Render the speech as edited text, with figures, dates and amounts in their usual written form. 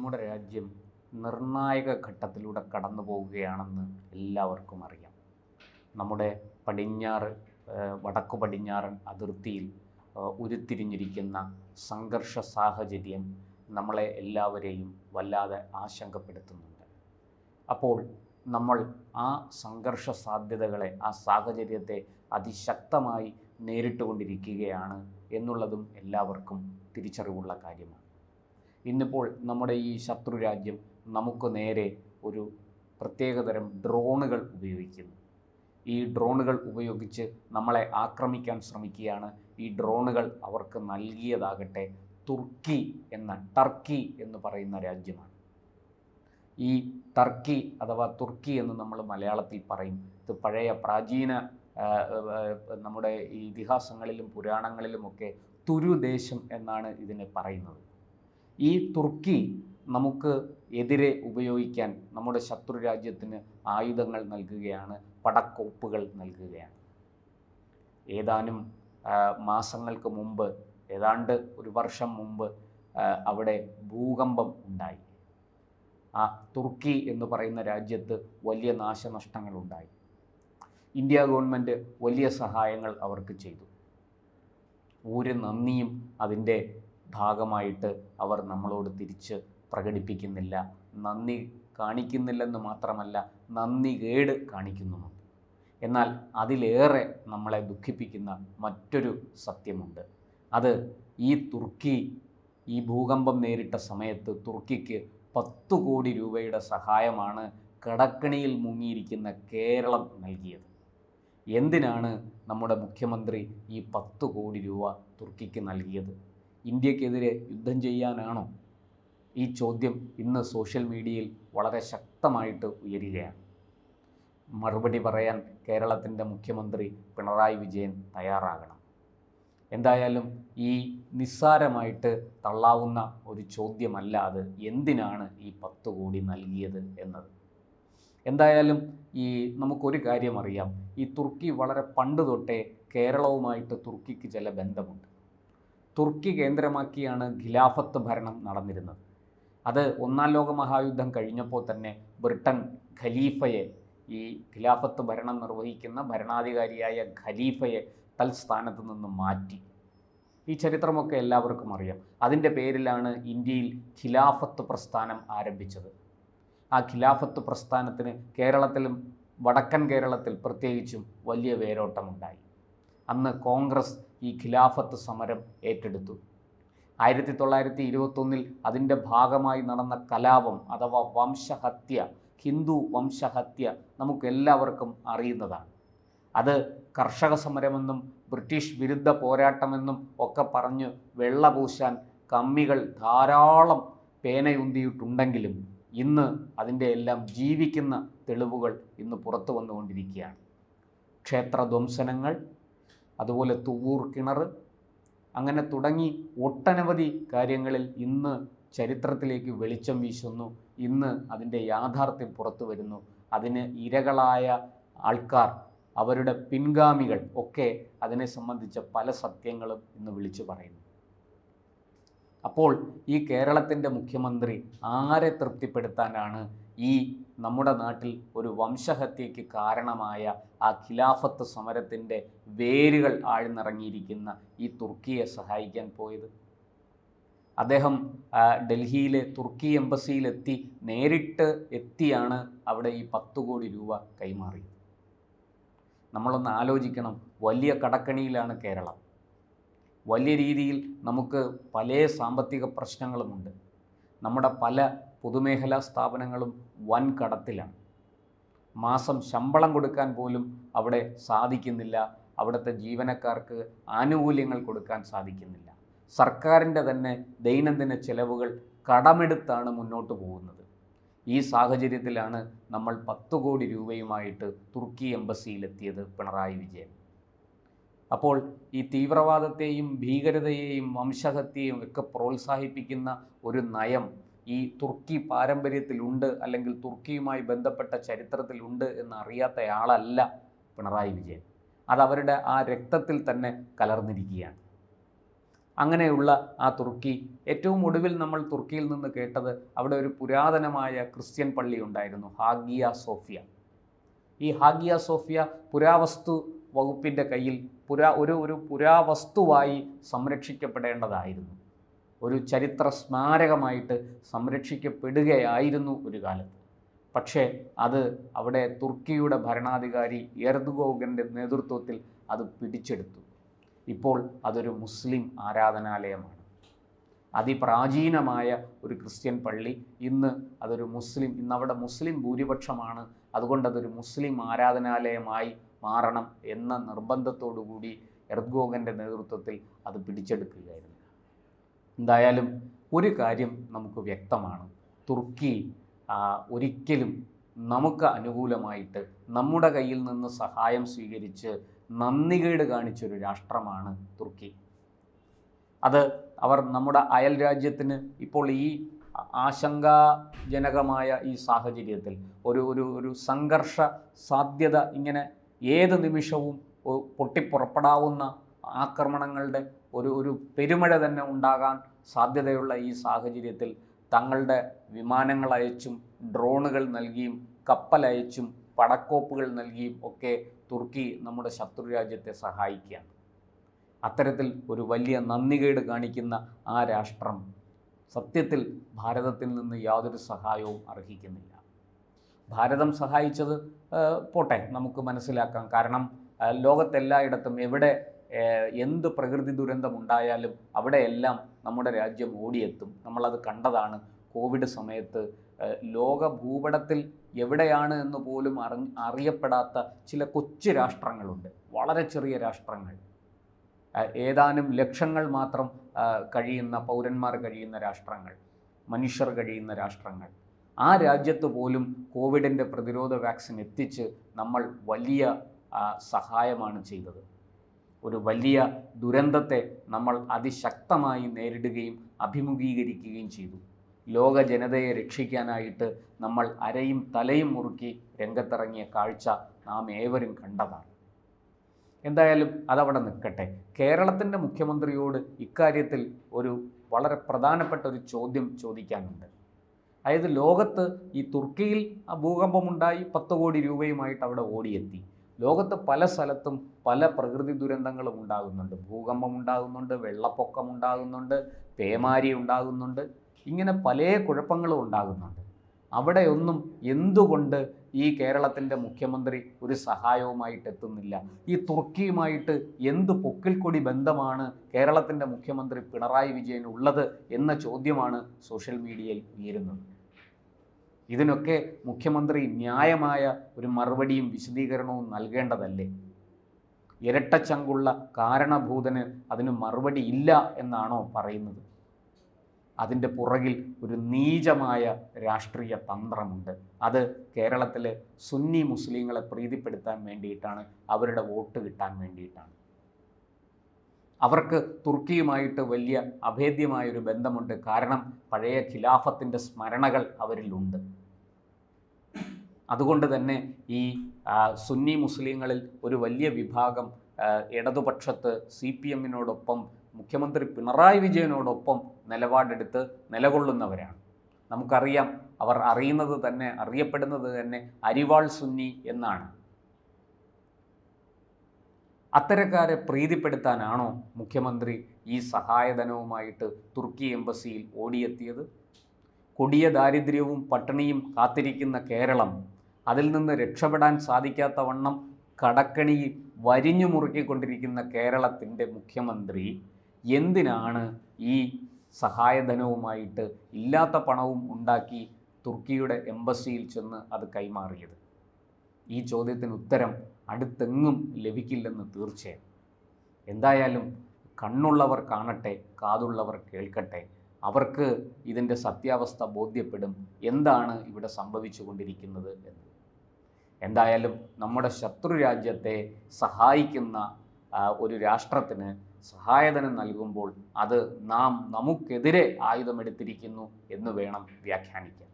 നമ്മുടെ രാജ്യം നിർണായക ഘട്ടത്തിലൂടെ കടന്നു പോവുകയാണെന്ന് എല്ലാവർക്കും അറിയാം. നമ്മുടെ പടിഞ്ഞാറ് വടക്കു പടിഞ്ഞാറൻ അതിർത്തിയിൽ ഉരുത്തിരിഞ്ഞിരിക്കുന്ന സംഘർഷ സാഹചര്യം നമ്മളെ എല്ലാവരെയും വല്ലാതെ ആശങ്കപ്പെടുത്തുന്നുണ്ട്. അപ്പോൾ നമ്മൾ ആ സംഘർഷ സാധ്യതകളെ, ആ സാഹചര്യത്തെ അതിശക്തമായി നേരിട്ടുകൊണ്ടിരിക്കുകയാണ് എന്നുള്ളതും എല്ലാവർക്കും തിരിച്ചറിവുള്ള കാര്യമാണ്. ഇന്നിപ്പോൾ നമ്മുടെ ഈ ശത്രു രാജ്യം നമുക്ക് നേരെ ഒരു പ്രത്യേകതരം ഡ്രോണുകൾ ഉപയോഗിക്കുന്നു. ഈ ഡ്രോണുകൾ ഉപയോഗിച്ച് നമ്മളെ ആക്രമിക്കാൻ ശ്രമിക്കുകയാണ്. ഈ ഡ്രോണുകൾ അവർക്ക് നൽകിയതാകട്ടെ ടർക്കി എന്ന് പറയുന്ന രാജ്യമാണ്. ഈ ടർക്കി അഥവാ തുർക്കി എന്ന് നമ്മൾ മലയാളത്തിൽ പറയും. ഇത് പഴയ പ്രാചീന നമ്മുടെ ഈ ഇതിഹാസങ്ങളിലും പുരാണങ്ങളിലുമൊക്കെ തുരുദേശം എന്നാണ് ഇതിനെ പറയുന്നത്. ഈ തുർക്കി നമുക്ക് എതിരെ ഉപയോഗിക്കാൻ നമ്മുടെ ശത്രു രാജ്യത്തിന് ആയുധങ്ങൾ നൽകുകയാണ്, പടക്കോപ്പുകൾ നൽകുകയാണ്. ഏതാനും മാസങ്ങൾക്ക് മുമ്പ്, ഏതാണ്ട് ഒരു വർഷം മുമ്പ് അവിടെ ഭൂകമ്പം ഉണ്ടായി. ആ തുർക്കി എന്ന് പറയുന്ന രാജ്യത്ത് വലിയ നാശനഷ്ടങ്ങളുണ്ടായി. ഇന്ത്യ ഗവൺമെൻറ് വലിയ സഹായങ്ങൾ അവർക്ക് ചെയ്തു. ഒരു നന്ദിയും അതിൻ്റെ ഭാഗമായിട്ട് അവർ നമ്മളോട് തിരിച്ച് പ്രകടിപ്പിക്കുന്നില്ല. നന്ദി കാണിക്കുന്നില്ലെന്ന് മാത്രമല്ല, നന്ദി കേട് കാണിക്കുന്നുമുണ്ട്. എന്നാൽ അതിലേറെ നമ്മളെ ദുഃഖിപ്പിക്കുന്ന മറ്റൊരു സത്യമുണ്ട്. അത് ഈ ഭൂകമ്പം നേരിട്ട സമയത്ത് തുർക്കിക്ക് 10 കോടി രൂപയുടെ സഹായമാണ് കടക്കണിയിൽ മുങ്ങിയിരിക്കുന്ന കേരളം നൽകിയത്. എന്തിനാണ് നമ്മുടെ മുഖ്യമന്ത്രി ഈ 10 കോടി രൂപ തുർക്കിക്ക് നൽകിയത്? ഇന്ത്യക്കെതിരെ യുദ്ധം ചെയ്യാനാണോ? ഈ ചോദ്യം ഇന്ന് സോഷ്യൽ മീഡിയയിൽ വളരെ ശക്തമായിട്ട് ഉയരുകയാണ്. മറുപടി പറയാൻ കേരളത്തിൻ്റെ മുഖ്യമന്ത്രി പിണറായി വിജയൻ തയ്യാറാകണം. എന്തായാലും ഈ നിസ്സാരമായിട്ട് തള്ളാവുന്ന ഒരു ചോദ്യമല്ല അത്, എന്തിനാണ് ഈ 10 കോടി നൽകിയത് എന്നത്. എന്തായാലും നമുക്കൊരു കാര്യം അറിയാം. ഈ തുർക്കി വളരെ പണ്ട് തൊട്ടേ കേരളവുമായിട്ട് തുർക്കിക്ക് ചില ബന്ധമുണ്ട്. തുർക്കി കേന്ദ്രമാക്കിയാണ് ഖിലാഫത്ത് ഭരണം നടന്നിരുന്നത്. അത് ഒന്നാം ലോക മഹായുദ്ധം കഴിഞ്ഞപ്പോൾ തന്നെ ബ്രിട്ടൻ ഖലീഫയെ, ഈ ഖിലാഫത്ത് ഭരണം നിർവഹിക്കുന്ന ഭരണാധികാരിയായ ഖലീഫയെ തൽസ്ഥാനത്ത് നിന്ന് മാറ്റി. ഈ ചരിത്രമൊക്കെ എല്ലാവർക്കും അറിയാം. അതിൻ്റെ പേരിലാണ് ഇന്ത്യയിൽ ഖിലാഫത്ത് പ്രസ്ഥാനം ആരംഭിച്ചത്. ആ ഖിലാഫത്ത് പ്രസ്ഥാനത്തിന് കേരളത്തിലും വടക്കൻ കേരളത്തിൽ പ്രത്യേകിച്ചും വലിയ വേരോട്ടമുണ്ടായി. അന്ന് കോൺഗ്രസ് ഈ ഖിലാഫത്ത് സമരം ഏറ്റെടുത്തു. 1921 അതിൻ്റെ ഭാഗമായി നടന്ന കലാപം അഥവാ വംശഹത്യ, ഹിന്ദു വംശഹത്യ നമുക്കെല്ലാവർക്കും അറിയുന്നതാണ്. അത് കർഷക സമരമെന്നും ബ്രിട്ടീഷ് വിരുദ്ധ പോരാട്ടമെന്നും ഒക്കെ പറഞ്ഞ് വെള്ളപൂശാൻ കമ്മികൾ ധാരാളം പേനയുന്തിയിട്ടുണ്ടെങ്കിലും ഇന്ന് അതിൻ്റെ എല്ലാം ജീവിക്കുന്ന തെളിവുകൾ ഇന്ന് പുറത്തു വന്നുകൊണ്ടിരിക്കുകയാണ്. ക്ഷേത്രധ്വംസനങ്ങൾ, അതുപോലെ തുവൂർ കിണർ, അങ്ങനെ തുടങ്ങി ഒട്ടനവധി കാര്യങ്ങളിൽ ഇന്ന് ചരിത്രത്തിലേക്ക് വെളിച്ചം വീശുന്നു. ഇന്ന് അതിൻ്റെ യാഥാർത്ഥ്യം പുറത്തു വരുന്നു. അതിന് ഇരകളായ ആൾക്കാർ, അവരുടെ പിൻഗാമികൾ ഒക്കെ അതിനെ സംബന്ധിച്ച പല സത്യങ്ങളും ഇന്ന് വിളിച്ചു പറയുന്നു. അപ്പോൾ ഈ കേരളത്തിൻ്റെ മുഖ്യമന്ത്രി ആരെ തൃപ്തിപ്പെടുത്താനാണ് ഈ നമ്മുടെ നാട്ടിൽ ഒരു വംശഹത്യയ്ക്ക് കാരണമായ ആ ഖിലാഫത്ത് സമരത്തിൻ്റെ വേരുകൾ ആഴ്ന്നിറങ്ങിയിരിക്കുന്ന ഈ തുർക്കിയെ സഹായിക്കാൻ പോയത്? അദ്ദേഹം ഡൽഹിയിലെ തുർക്കി എംബസിയിലെത്തി, നേരിട്ട് എത്തിയാണ് അവിടെ ഈ 10 കോടി രൂപ കൈമാറിയത്. നമ്മളൊന്ന് ആലോചിക്കണം. വലിയ കടക്കണിയിലാണ് കേരളം. വലിയ രീതിയിൽ നമുക്ക് പല സാമ്പത്തിക പ്രശ്നങ്ങളുമുണ്ട്. നമ്മുടെ പല പൊതുമേഖലാ സ്ഥാപനങ്ങളും വൻ കടത്തിലാണ്. മാസം ശമ്പളം കൊടുക്കാൻ പോലും അവിടെ സാധിക്കുന്നില്ല. അവിടുത്തെ ജീവനക്കാർക്ക് ആനുകൂല്യങ്ങൾ കൊടുക്കാൻ സാധിക്കുന്നില്ല. സർക്കാരിൻ്റെ തന്നെ ദൈനംദിന ചെലവുകൾ കടമെടുത്താണ് മുന്നോട്ട് പോകുന്നത്. ഈ സാഹചര്യത്തിലാണ് നമ്മൾ 10 കോടി രൂപയുമായിട്ട് തുർക്കി എംബസിയിലെത്തിയത് പിണറായി വിജയൻ. അപ്പോൾ ഈ തീവ്രവാദത്തെയും ഭീകരതയെയും വംശഹത്യയും ഒക്കെ പ്രോത്സാഹിപ്പിക്കുന്ന ഒരു നയം ഈ തുർക്കി പാരമ്പര്യത്തിലുണ്ട്, അല്ലെങ്കിൽ തുർക്കിയുമായി ബന്ധപ്പെട്ട ചരിത്രത്തിലുണ്ട് എന്നറിയാത്തയാളല്ല പിണറായി വിജയൻ. അതവരുടെ ആ രക്തത്തിൽ തന്നെ കലർന്നിരിക്കുകയാണ്. അങ്ങനെയുള്ള ആ തുർക്കി, ഏറ്റവും ഒടുവിൽ നമ്മൾ തുർക്കിയിൽ നിന്ന് കേട്ടത് അവിടെ ഒരു പുരാതനമായ ക്രിസ്ത്യൻ പള്ളി ഉണ്ടായിരുന്നു, ഹാഗിയ സോഫിയ. ഈ ഹാഗിയ സോഫിയ പുരാവസ്തു വകുപ്പിൻ്റെ കയ്യിൽ ഒരു പുരാവസ്തുവായി സംരക്ഷിക്കപ്പെടേണ്ടതായിരുന്നു. ഒരു ചരിത്ര സ്മാരകമായിട്ട് സംരക്ഷിക്കപ്പെടുകയായിരുന്നു ഒരു കാലത്ത്. പക്ഷേ അത് അവിടെ തുർക്കിയുടെ ഭരണാധികാരി എർദുഗോഗൻ്റെ നേതൃത്വത്തിൽ അത് പിടിച്ചെടുത്തു. ഇപ്പോൾ അതൊരു മുസ്ലിം ആരാധനാലയമാണ്. അതിപ്രാചീനമായ ഒരു ക്രിസ്ത്യൻ പള്ളി ഇന്ന് അവിടെ മുസ്ലിം ഭൂരിപക്ഷമാണ്. അതുകൊണ്ട് അതൊരു മുസ്ലിം ആരാധനാലയമായി മാറണം എന്ന നിർബന്ധത്തോടുകൂടി എർദോഗൻ്റെ നേതൃത്വത്തിൽ അത് പിടിച്ചെടുക്കുകയായിരുന്നു. എന്തായാലും ഒരു കാര്യം നമുക്ക് വ്യക്തമാണ്, തുർക്കി ഒരിക്കലും നമുക്ക് അനുകൂലമായിട്ട് നമ്മുടെ കയ്യിൽ നിന്ന് സഹായം സ്വീകരിച്ച് നന്ദികേട് കാണിച്ചൊരു രാഷ്ട്രമാണ് തുർക്കി. അവർ നമ്മുടെ അയൽ രാജ്യത്തിന് ഇപ്പോൾ ഈ ആശങ്കാജനകമായ ഈ സാഹചര്യത്തിൽ ഒരു സംഘർഷ സാധ്യത, ഇങ്ങനെ ഏത് നിമിഷവും പൊട്ടിപ്പുറപ്പെടാവുന്ന ആക്രമണങ്ങളുടെ ഒരു പെരുമഴ തന്നെ ഉണ്ടാകാൻ സാധ്യതയുള്ള ഈ സാഹചര്യത്തിൽ തങ്ങളുടെ വിമാനങ്ങൾ അയച്ചും ഡ്രോണുകൾ നൽകിയും കപ്പലയച്ചും പടക്കോപ്പുകൾ നൽകിയും ഒക്കെ തുർക്കി നമ്മുടെ ശത്രു രാജ്യത്തെ സഹായിക്കുകയാണ്. അത്തരത്തിൽ ഒരു വലിയ നന്ദികേട് കാണിക്കുന്ന ആ രാഷ്ട്രം സത്യത്തിൽ ഭാരതത്തിൽ നിന്ന് യാതൊരു സഹായവും അർഹിക്കുന്നില്ല. ഭാരതം സഹായിച്ചത് പോട്ടെ, നമുക്ക് മനസ്സിലാക്കാം. കാരണം ലോകത്തെല്ലായിടത്തും എവിടെ എന്ത് പ്രകൃതി ദുരന്തമുണ്ടായാലും അവിടെയെല്ലാം നമ്മുടെ രാജ്യം ഓടിയെത്തും. നമ്മളത് കണ്ടതാണ്. കോവിഡ് സമയത്ത് ലോക ഭൂപടത്തിൽ എവിടെയാണ് എന്ന് പോലും അറിയപ്പെടാത്ത ചില കൊച്ചു രാഷ്ട്രങ്ങളുണ്ട്, വളരെ ചെറിയ രാഷ്ട്രങ്ങൾ, ഏതാനും ലക്ഷങ്ങൾ മാത്രം കഴിയുന്ന പൗരന്മാർ കഴിയുന്ന രാഷ്ട്രങ്ങൾ, മനുഷ്യർ കഴിയുന്ന രാഷ്ട്രങ്ങൾ. ആ രാജ്യത്ത് പോലും കോവിഡിൻ്റെ പ്രതിരോധ വാക്സിൻ എത്തിച്ച് നമ്മൾ വലിയ സഹായമാണ് ചെയ്തത്. ഒരു വലിയ ദുരന്തത്തെ നമ്മൾ അതിശക്തമായി നേരിടുകയും അഭിമുഖീകരിക്കുകയും ചെയ്തു. ലോക ജനതയെ രക്ഷിക്കാനായിട്ട് നമ്മൾ അരയും തലയും മുറുക്കി രംഗത്തിറങ്ങിയ കാഴ്ച നാം ഏവരും കണ്ടതാണ്. എന്തായാലും അതവിടെ നിൽക്കട്ടെ. കേരളത്തിൻ്റെ മുഖ്യമന്ത്രിയോട് ഇക്കാര്യത്തിൽ ഒരു വളരെ പ്രധാനപ്പെട്ട ഒരു ചോദ്യം ചോദിക്കാനുണ്ട്. അതായത് ലോകത്ത് ഈ തുർക്കിയിൽ ഭൂകമ്പമുണ്ടായി 10 കോടി രൂപയുമായിട്ട് അവിടെ ഓടിയെത്തി. ലോകത്ത് പല സ്ഥലത്തും പല പ്രകൃതി ദുരന്തങ്ങളും ഉണ്ടാകുന്നുണ്ട്. ഭൂകമ്പം ഉണ്ടാകുന്നുണ്ട്, വെള്ളപ്പൊക്കം ഉണ്ടാകുന്നുണ്ട്, പേമാരി ഉണ്ടാകുന്നുണ്ട്, ഇങ്ങനെ പല കുഴപ്പങ്ങളും ഉണ്ടാകുന്നുണ്ട്. അവിടെയൊന്നും എന്തുകൊണ്ട് ഈ കേരളത്തിൻ്റെ മുഖ്യമന്ത്രി ഒരു സഹായവുമായിട്ട് എത്തുന്നില്ല? ഈ തുർക്കിയുമായിട്ട് എന്ത് പൊക്കിൽക്കൊടി ബന്ധമാണ് കേരളത്തിൻ്റെ മുഖ്യമന്ത്രി പിണറായി വിജയൻ ഉള്ളത് എന്ന ചോദ്യമാണ് സോഷ്യൽ മീഡിയയിൽ ഉയരുന്നത്. ഇതിനൊക്കെ മുഖ്യമന്ത്രി ന്യായമായ ഒരു മറുപടിയും വിശദീകരണവും നൽകേണ്ടതല്ലേ? ഇരട്ടച്ചങ്കുള്ള കാരണഭൂതന് അതിന് മറുപടി ഇല്ല എന്നാണോ പറയുന്നത്? അതിൻ്റെ പുറകിൽ ഒരു നീചമായ രാഷ്ട്രീയ തന്ത്രമുണ്ട്. അത് കേരളത്തിലെ സുന്നി മുസ്ലിങ്ങളെ പ്രീതിപ്പെടുത്താൻ വേണ്ടിയിട്ടാണ്, അവരുടെ വോട്ട് കിട്ടാൻ വേണ്ടിയിട്ടാണ്. അവർക്ക് തുർക്കിയുമായിട്ട് വലിയ അഭേദ്യമായൊരു ബന്ധമുണ്ട്. കാരണം പഴയ ഖിലാഫത്തിൻ്റെ സ്മരണകൾ അവരിലുണ്ട്. അതുകൊണ്ട് തന്നെ ഈ സുന്നി മുസ്ലിങ്ങളിൽ ഒരു വലിയ വിഭാഗം ഇടതുപക്ഷത്ത് CPM-നോടൊപ്പം മുഖ്യമന്ത്രി പിണറായി വിജയനോടൊപ്പം നിലപാടെടുത്ത് നിലകൊള്ളുന്നവരാണ്. നമുക്കറിയാം, അവർ അറിയപ്പെടുന്നത് തന്നെ അരിവാൾ സുന്നി എന്നാണ്. അത്തരക്കാരെ പ്രീതിപ്പെടുത്താനാണോ മുഖ്യമന്ത്രി ഈ സഹായധനവുമായിട്ട് തുർക്കി എംബസിയിൽ ഓടിയെത്തിയത്? കൊടിയ ദാരിദ്ര്യവും പട്ടിണിയും കാത്തിരിക്കുന്ന കേരളം, അതിൽ നിന്ന് രക്ഷപ്പെടാൻ സാധിക്കാത്ത വണ്ണം കടക്കണിയിൽ വരിഞ്ഞു മുറുക്കിക്കൊണ്ടിരിക്കുന്ന കേരളത്തിൻ്റെ മുഖ്യമന്ത്രി എന്തിനാണ് ഈ സഹായധനവുമായിട്ട് ഇല്ലാത്ത പണവും ഉണ്ടാക്കി തുർക്കിയുടെ എംബസിയിൽ ചെന്ന് അത് കൈമാറിയത്? ഈ ചോദ്യത്തിന് ഉത്തരം അടുത്തെങ്ങും ലഭിക്കില്ലെന്ന് തീർച്ചയാണ്. എന്തായാലും കണ്ണുള്ളവർ കാണട്ടെ, കാതുള്ളവർ കേൾക്കട്ടെ. അവർക്ക് ഇതിൻ്റെ സത്യാവസ്ഥ ബോധ്യപ്പെടും, എന്താണ് ഇവിടെ സംഭവിച്ചു കൊണ്ടിരിക്കുന്നത് എന്ന്. എന്തായാലും നമ്മുടെ ശത്രു രാജ്യത്തെ സഹായിക്കുന്ന ഒരു രാഷ്ട്രത്തിന് സഹായധനം നൽകുമ്പോൾ അത് നമുക്കെതിരെ ആയുധമെടുത്തിരിക്കുന്നു എന്ന് വേണം വ്യാഖ്യാനിക്കാൻ.